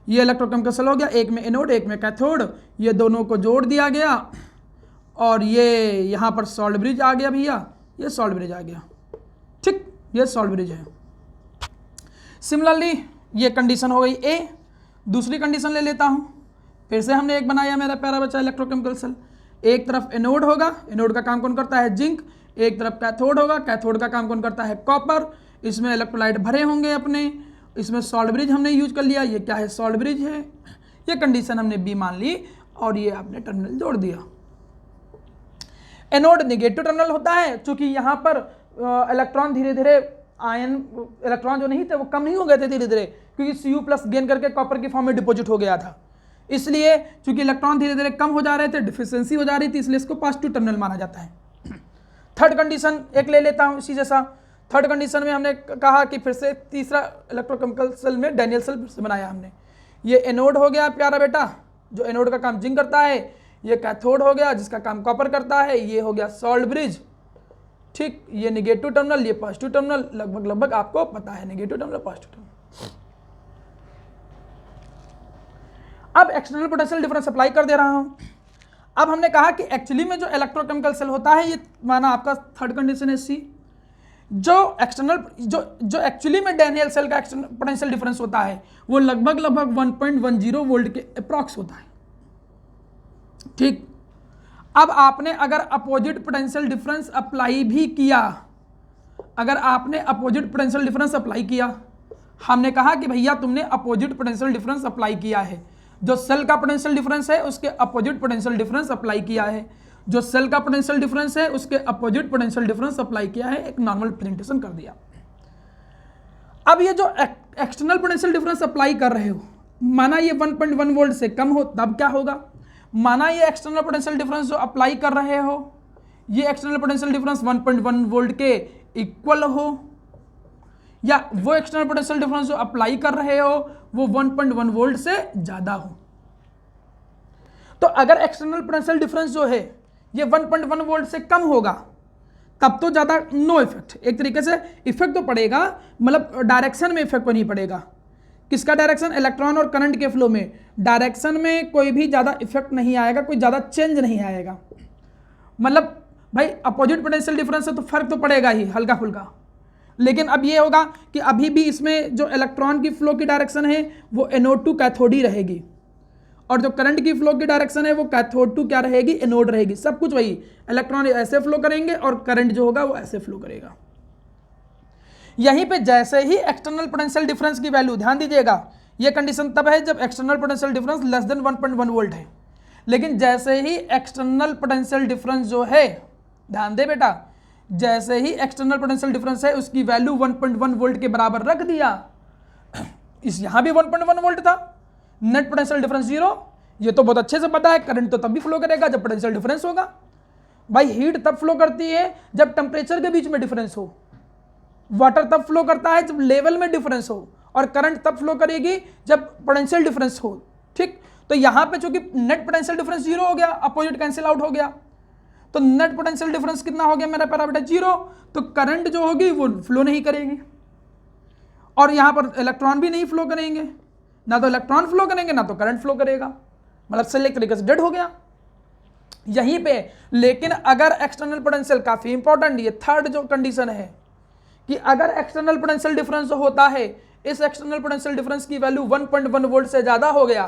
ये इलेक्ट्रोकेमिकल सेल हो गया, एक में एनोड एक में कैथोड, ये दोनों को जोड़ दिया गया और ये यहाँ पर सॉल्ट ब्रिज आ गया भैया, ये सॉल्ट ब्रिज आ गया, ठीक, ये सॉल्ट ब्रिज है। सिमिलरली ये कंडीशन हो गई ए। दूसरी कंडीशन ले लेता हूँ, फिर से हमने एक बनाया मेरा प्यारा बच्चा इलेक्ट्रोकेमिकल सेल। एक तरफ एनोड होगा, एनोड का काम कौन करता है? जिंक। एक तरफ कैथोड होगा, कैथोड का काम कौन करता है? कॉपर। इसमें इलेक्ट्रोलाइट भरे होंगे अपने, इसमें सॉल्ट ब्रिज हमने यूज कर लिया, ये क्या है? सॉल्ट ब्रिज है। ये कंडीशन हमने बी मान ली और ये आपने टर्मिनल जोड़ दिया। एनोड नेगेटिव टर्मिनल होता है, चूंकि यहाँ पर इलेक्ट्रॉन धीरे धीरे आयन इलेक्ट्रॉन जो नहीं थे वो कम नहीं हो गए थे धीरे धीरे, क्योंकि Cu+ गेन करके कॉपर की फॉर्म में डिपॉजिट हो गया था। इसलिए चूंकि इलेक्ट्रॉन धीरे धीरे कम हो जा रहे थे, डिफिशियंसी हो जा रही थी, इसलिए इसको पॉजिटिव टर्मिनल माना जाता है। थर्ड कंडीशन एक ले लेता हूं इसी जैसा। थर्ड कंडीशन में हमने कहा कि फिर से तीसरा इलेक्ट्रोकेमिकल सेल में डैनियल सेल फिर से बनाया हमने। ये एनोड हो गया प्यारा बेटा, जो एनोड का काम जिंक करता है। ये कैथोड हो गया जिसका काम कॉपर करता है। ये हो गया सॉल्ट ब्रिज, ठीक। ये नेगेटिव टर्मिनल, ये पॉजिटिव टर्मिनल, लगभग आपको पता है नेगेटिव टर्मिनल पॉजिटिव टर्मिनल। अब एक्सटर्नल पोटेंशियल डिफरेंस अप्लाई कर दे रहा हूं। अब हमने कहा कि एक्चुअली में जो इलेक्ट्रोकेमिकल सेल होता है, ये माना आपका थर्ड कंडीशन है सी, जो एक्सटर्नल जो एक्चुअली में डैनियल सेल का एक्सटर्नल पोटेंशियल डिफरेंस होता है वो लगभग 1.10 वोल्ट के अप्रॉक्स होता है, ठीक। अब आपने अगर अपोजिट पोटेंशियल डिफरेंस अप्लाई भी किया, अगर आपने अपोजिट पोटेंशियल डिफरेंस अप्लाई किया, हमने कहा कि भैया तुमने अपोजिट पोटेंशियल डिफरेंस अप्लाई किया है, जो सेल का पोटेंशियल डिफरेंस है उसके अपोजिट पोटेंशियल डिफरेंस अप्लाई किया है, जो सेल का पोटेंशियल डिफरेंस है उसके अपोजिट पोटेंशियल डिफरेंस अप्लाई किया है, एक नॉर्मल प्रेजेंटेशन कर दिया। अब ये जो एक्सटर्नल पोटेंशियल डिफरेंस अप्लाई कर रहे हो, माना ये 1.1 वोल्ट से कम हो, तब क्या होगा? माना ये एक्सटर्नल पोटेंशियल डिफरेंस जो अप्लाई कर रहे हो, ये एक्सटर्नल पोटेंशियल डिफरेंस 1.1 वोल्ट के इक्वल हो, या वो एक्सटर्नल पोटेंशियल डिफरेंस जो अप्लाई कर रहे हो वो 1.1 वोल्ट से ज्यादा हो। तो अगर एक्सटर्नल पोटेंशियल डिफरेंस जो है ये 1.1 वोल्ट से कम होगा तब तो ज्यादा नो इफेक्ट, एक तरीके से इफेक्ट तो पड़ेगा, मतलब डायरेक्शन में इफेक्ट नहीं पड़ेगा। किसका डायरेक्शन? इलेक्ट्रॉन और करंट के फ्लो में डायरेक्शन में कोई भी ज्यादा इफेक्ट नहीं आएगा, कोई ज्यादा चेंज नहीं आएगा। मतलब भाई अपोजिट पोटेंशियल डिफरेंस से तो फर्क तो पड़ेगा ही हल्का फुल्का, लेकिन अब ये होगा कि अभी भी इसमें जो इलेक्ट्रॉन की फ्लो की डायरेक्शन है वो एनोड टू कैथोड ही रहेगी, और जो करंट की फ्लो की डायरेक्शन है वो कैथोड टू क्या रहेगी? एनोड रहेगी। सब कुछ वही, इलेक्ट्रॉन ऐसे फ्लो करेंगे और करंट जो होगा वो ऐसे फ्लो करेगा। यहीं पे जैसे ही एक्सटर्नल पोटेंशियल डिफरेंस की वैल्यू, ध्यान दीजिएगा, ये कंडीशन तब है जब external potential difference less than 1.1 volt है, लेकिन जैसे ही एक्सटर्नल पोटेंशियल डिफरेंस जो है, ध्यान दे बेटा, जैसे ही एक्सटर्नल पोटेंशियल डिफरेंस है उसकी वैल्यू 1.1 वोल्ट के बराबर रख दिया, इस यहां भी 1.1 वोल्ट था, नेट पोटेंशियल डिफरेंस 0। ये तो बहुत अच्छे से पता है, करंट तो तब भी फ्लो करेगा जब पोटेंशियल डिफरेंस होगा। भाई हीट तब फ्लो करती है जब टेम्परेचर के बीच में डिफरेंस हो, वाटर तब फ्लो करता है जब लेवल में डिफरेंस हो, और करंट तब फ्लो करेगी जब पोटेंशियल डिफरेंस हो। ठीक, तो यहां पे चूंकि नेट पोटेंशियल डिफरेंस 0 हो गया, अपोजिट कैंसिल आउट हो गया, तो नेट पोटेंशियल डिफरेंस कितना हो गया मेरा प्यारा बेटा? 0। तो करंट जो होगी वो फ्लो नहीं करेगी, और यहां पर इलेक्ट्रॉन भी नहीं फ्लो करेंगे, ना तो इलेक्ट्रॉन फ्लो करेंगे ना तो करंट फ्लो करेगा, मतलब सेल एक तरीके से डेड हो गया यहीं पे। लेकिन अगर एक्सटर्नल पोटेंशियल, काफी इंपॉर्टेंट, ये थर्ड जो कंडीशन है कि अगर एक्सटर्नल पोटेंशियल डिफरेंस जो होता है, इस एक्सटर्नल पोटेंशियल डिफरेंस की वैल्यू 1.1 वोल्ट से ज्यादा हो गया,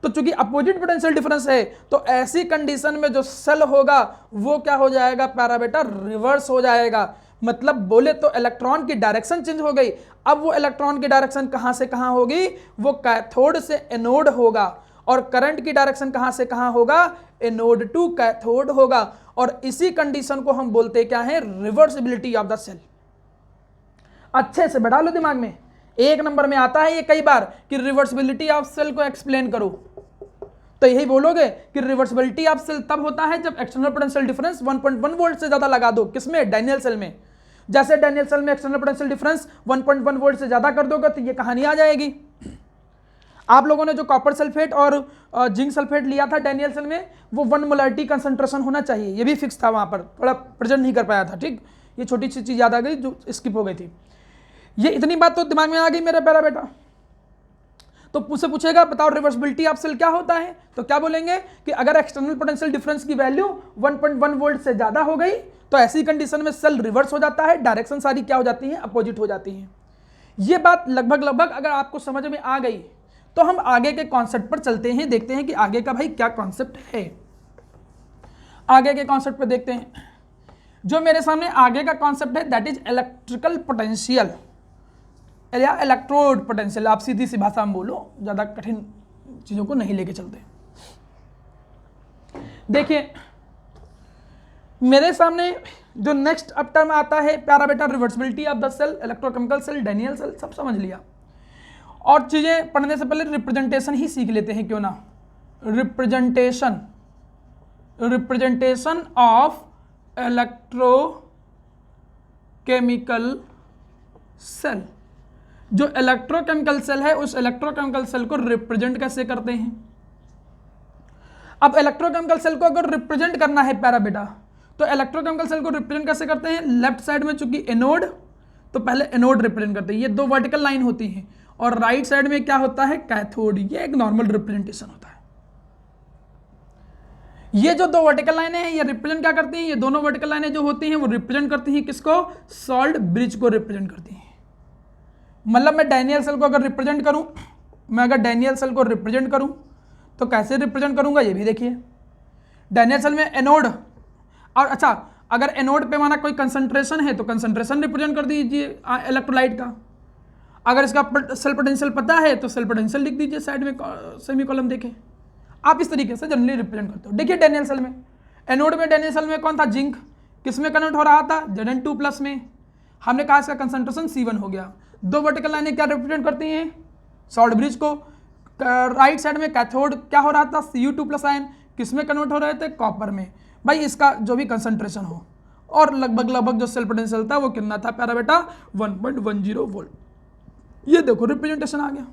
तो चूंकि अपोजिट पोटेंशियल डिफरेंस है, तो ऐसी कंडीशन में जो सेल होगा वो क्या हो जाएगा प्यारा बेटा? रिवर्स हो जाएगा। मतलब बोले तो इलेक्ट्रॉन की डायरेक्शन चेंज हो गई। अब वो इलेक्ट्रॉन की डायरेक्शन कहां से कहां होगी? वो कैथोड से एनोड होगा, और करंट की डायरेक्शन कहां से कहां होगा? एनोड टू कैथोड होगा। और इसी कंडीशन को हम बोलते क्या है? Reversibility of the cell. अच्छे से बैठा लो दिमाग में, एक नंबर में आता है ये कई बार कि रिवर्सिबिलिटी ऑफ सेल को एक्सप्लेन करो, तो यही बोलोगे कि रिवर्सिबिलिटी ऑफ सेल तब होता है जब एक्सटर्नल पोटेंशियल डिफरेंस 1.1 वोल्ट से ज्यादा लगा दो। किसमें? डैनियल सेल में। जैसे डैनियल सेल में एक्सटर्नल पोटेंशियल डिफरेंस 1.1 वोल्ट से ज्यादा कर दोगे तो ये कहानी आ जाएगी। आप लोगों ने जो कॉपर सल्फेट और जिंक सल्फेट लिया था डैनियल सेल में, वो 1 मोलरिटी कंसंट्रेशन होना चाहिए, ये भी फिक्स था, वहां पर थोड़ा प्रेजेंट नहीं कर पाया था। ठीक, ये छोटी सी चीज याद आ गई जो स्किप हो गई थी। ये इतनी बात तो दिमाग में आ गई मेरा प्यारा बेटा। तो मुझसे पूछेगा बताओ रिवर्सिबिलिटी ऑफ सेल क्या होता है, तो क्या बोलेंगे कि अगर एक्सटर्नल पोटेंशियल डिफरेंस की वैल्यू 1.1 वोल्ट से ज्यादा हो गई तो ऐसी कंडीशन में सेल रिवर्स हो जाता है, डायरेक्शन सारी क्या हो जाती है? अपोजिट हो जाती है। ये बात लगभग अगर आपको समझ में आ गई तो हम आगे के कॉन्सेप्ट पर चलते हैं, देखते हैं कि आगे का भाई क्या कॉन्सेप्ट है। आगे के कॉन्सेप्ट पर देखते हैं। जो मेरे सामने आगे का कॉन्सेप्ट है दैट इज इलेक्ट्रिकल पोटेंशियल या इलेक्ट्रोड पोटेंशियल। आप सीधी सी भाषा में बोलो, ज्यादा कठिन चीजों को नहीं लेके चलते। देखिए मेरे सामने जो नेक्स्ट अब टर्म आता है प्यारा बेटा, reversibility of the cell, electrochemical cell, Daniell cell, सब समझ लिया। और चीजें पढ़ने से पहले रिप्रेजेंटेशन ही सीख लेते हैं क्यों ना। Representation of electrochemical cell. जो इलेक्ट्रोकेमिकल सेल है उस इलेक्ट्रोकेमिकल सेल को रिप्रेजेंट कैसे करते हैं? अब इलेक्ट्रोकेमिकल सेल को अगर रिप्रेजेंट करना है प्यारा बेटा, तो इलेक्ट्रोकेमिकल सेल को रिप्रेजेंट कैसे करते हैं? लेफ्ट साइड में चूंकि एनोड, तो पहले एनोड रिप्रेजेंट करते हैं, ये 2 वर्टिकल लाइन होती है, और राइट साइड में क्या होता है? कैथोड। ये एक नॉर्मल रिप्रेजेंटेशन होता है। ये जो 2 वर्टिकल लाइनें हैं ये रिप्रेजेंट क्या करती हैं? ये दोनों वर्टिकल लाइनें जो होती हैं वो रिप्रेजेंट करती हैं किसको? सॉल्ट ब्रिज को रिप्रेजेंट करती हैं। मतलब मैं डैनियल सेल को अगर रिप्रेजेंट करूं, तो कैसे रिप्रेजेंट करूंगा ये भी देखिए। डैनियल सेल में एनोड, और अच्छा अगर एनोड पे माना कोई कंसंट्रेशन है तो कंसंट्रेशन रिप्रेजेंट कर दीजिए इलेक्ट्रोलाइट का। अगर इसका सेल पोटेंशियल पता है तो सेल पोटेंशियल लिख दीजिए साइड में, सेमी कॉलम देखें। आप इस तरीके से जनरली रिप्रेजेंट करते हो। देखिए डैनियल सेल में, एनोड में डैनियल सेल में कौन था? जिंक। किस में कनेक्ट हो रहा था? Zn2+ में। हमने कहा इसका कंसंट्रेशन C1 हो गया। दो वर्टिकल लाइनें क्या रिप्रेजेंट करती हैं, शॉर्ट ब्रिज को। राइट साइड में कैथोड क्या हो रहा था, Cu2+ आयन किस में कन्वर्ट हो रहे थे, कॉपर में। भाई इसका जो भी कंसंट्रेशन हो, और लगभग जो सेल पोटेंशियल था वो कितना था प्यारा बेटा, 1.10 वोल्ट। ये देखो रिप्रेजेंटेशन आ गया।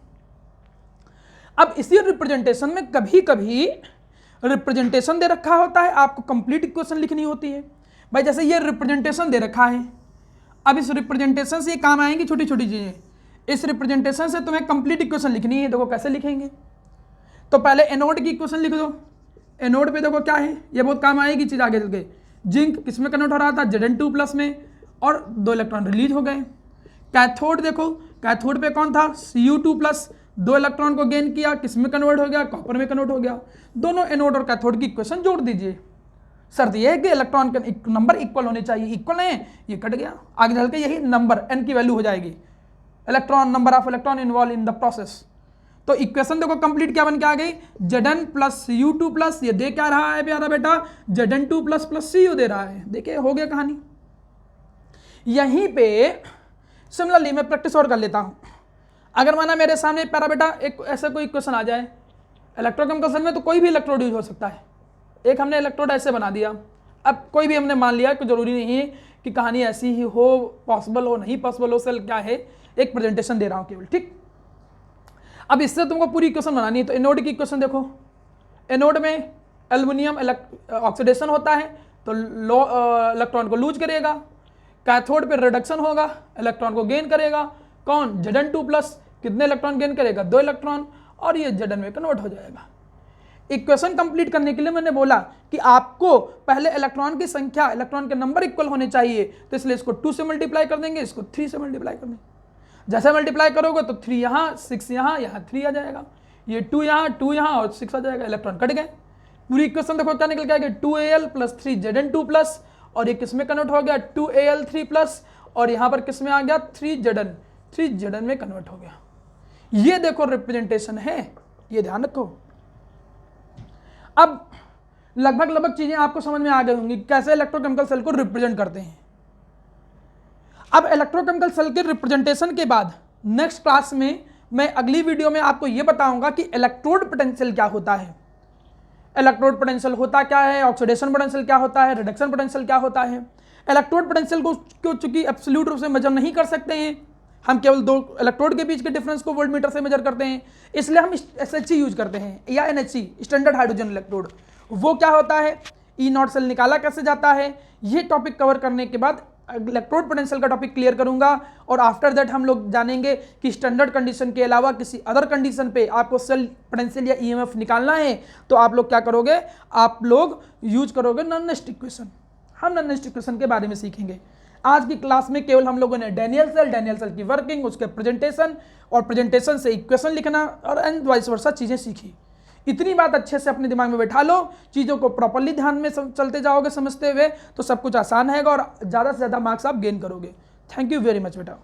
अब इसी रिप्रेजेंटेशन में कभी कभी रिप्रेजेंटेशन दे रखा होता है, आपको कंप्लीट इक्वेशन लिखनी होती है। भाई जैसे ये रिप्रेजेंटेशन दे रखा है, अब इस रिप्रेजेंटेशन से काम आएंगी छोटी छोटी चीजें। इस रिप्रेजेंटेशन से तुम्हें कंप्लीट इक्वेशन लिखनी है। देखो कैसे लिखेंगे, तो पहले एनोड की इक्वेशन लिख दो। एनोड पे देखो क्या है, ये बहुत काम आएगी चीज आगे चल के। जिंक किस में कन्वर्ट हो रहा था, Zn2+ में, और 2 इलेक्ट्रॉन रिलीज हो गए। कैथोड देखो, कैथोड पे कौन था, Cu2+, 2 इलेक्ट्रॉन को गेन किया, किस में कन्वर्ट हो गया, कॉपर में कन्वर्ट हो गया। दोनों एनोड और कैथोड की इक्वेशन जोड़ दीजिए। शर्त यह है कि इलेक्ट्रॉन के नंबर इक्वल होने चाहिए, इक्वल है ये कट गया, आगे चल के यही नंबर n की वैल्यू हो जाएगी, electron number of electron involve in the process. तो इक्वेशन देखो कंप्लीट क्या बन के आ गई, Zn प्लस Cu2+, ये दे क्या रहा है प्यारा बेटा, Zn2+ प्लस Cu दे रहा है। देखिए हो गया कहानी। यहीं पे सिमिलरली मैं प्रैक्टिस और कर लेता हूं। अगर माना मेरे सामने प्यारा बेटा एक ऐसा कोई इक्वेशन आ जाए, इलेक्ट्रोकेमिकल में तो कोई भी इलेक्ट्रोड यूज हो सकता है। एक हमने इलेक्ट्रोड ऐसे बना दिया, अब कोई भी हमने मान लिया कि जरूरी नहीं है कि कहानी ऐसी ही हो, पॉसिबल हो नहीं पॉसिबल हो, सेल क्या है, एक प्रेजेंटेशन दे रहा हूं केवल, ठीक। अब इससे तुमको पूरी इक्वेशन बनानी है। तो एनोड की इक्वेशन देखो, एनोड में एल्युमिनियम ऑक्सीडेशन होता है तो इलेक्ट्रॉन को लूज करेगा, कैथोड पे रिडक्शन होगा, इलेक्ट्रॉन को गेन करेगा, कौन, Zn2+, कितने इलेक्ट्रॉन गेन करेगा, 2 इलेक्ट्रॉन, और ये Zn में कन्वर्ट हो जाएगा। इक्वेशन कंप्लीट करने के लिए मैंने बोला कि आपको पहले इलेक्ट्रॉन की संख्या, इलेक्ट्रॉन के नंबर इक्वल होने चाहिए, तो इसलिए इसको 2 से मल्टीप्लाई कर देंगे, इसको 3 से मल्टीप्लाई कर देंगे। जैसे मल्टीप्लाई करोगे तो 3 यहाँ, 6 यहाँ, यहाँ 3 आ जाएगा, ये 2 यहाँ, 2 यहाँ और 6 आ जाएगा, इलेक्ट्रॉन कट गए। पूरी इक्वेशन देखो क्या निकल के आएगा, 2Al + 3 Zn2+, और ये किस में कन्वर्ट हो गया, 2Al3+, और यहाँ पर किस में आ गया, 3 Zn में कन्वर्ट हो गया। ये देखो रिप्रेजेंटेशन है, ये ध्यान रखो। अब लगभग चीजें आपको समझ में आ गई होंगी कैसे इलेक्ट्रोकेमिकल सेल को रिप्रेजेंट करते हैं। अब इलेक्ट्रोकेमिकल सेल के रिप्रेजेंटेशन के बाद नेक्स्ट क्लास में मैं अगली वीडियो में आपको यह बताऊंगा कि इलेक्ट्रोड पोटेंशियल क्या होता है, इलेक्ट्रोड पोटेंशियल होता क्या है, ऑक्सीडेशन पोटेंशियल क्या होता है, रिडक्शन पोटेंशियल क्या होता है। इलेक्ट्रोड पोटेंशियल को चूंकि एब्सोल्यूट रूप से मेजर नहीं कर सकते हैं, हम केवल 2 इलेक्ट्रोड के बीच के डिफरेंस को वोल्टमीटर से मेजर करते हैं, इसलिए हम SHE यूज करते हैं या NHE, स्टैंडर्ड हाइड्रोजन इलेक्ट्रोड। वो क्या होता है, E0 सेल निकाला कैसे जाता है, ये टॉपिक कवर करने के बाद इलेक्ट्रोड पोटेंशियल का टॉपिक क्लियर करूंगा। और आफ्टर दैट हम लोग जानेंगे कि स्टैंडर्ड कंडीशन के अलावा किसी अदर कंडीशन पे आपको सेल पोटेंशियल या EMF निकालना है तो आप लोग क्या करोगे, आप लोग यूज करोगे नॉन-नेस्ट इक्वेशन। हम नॉन-नेस्ट इक्वेशन के बारे में सीखेंगे। आज की क्लास में केवल हम लोगों ने डैनियल सेल की वर्किंग, उसके प्रेजेंटेशन और प्रेजेंटेशन से इक्वेशन लिखना और एंड वाइस वर्सा चीजें सीखी। इतनी बात अच्छे से अपने दिमाग में बैठा लो, चीज़ों को प्रॉपर्ली ध्यान में चलते जाओगे समझते हुए, तो सब कुछ आसान रहेगा और ज़्यादा से ज़्यादा मार्क्स आप गेन करोगे। थैंक यू वेरी मच बेटा।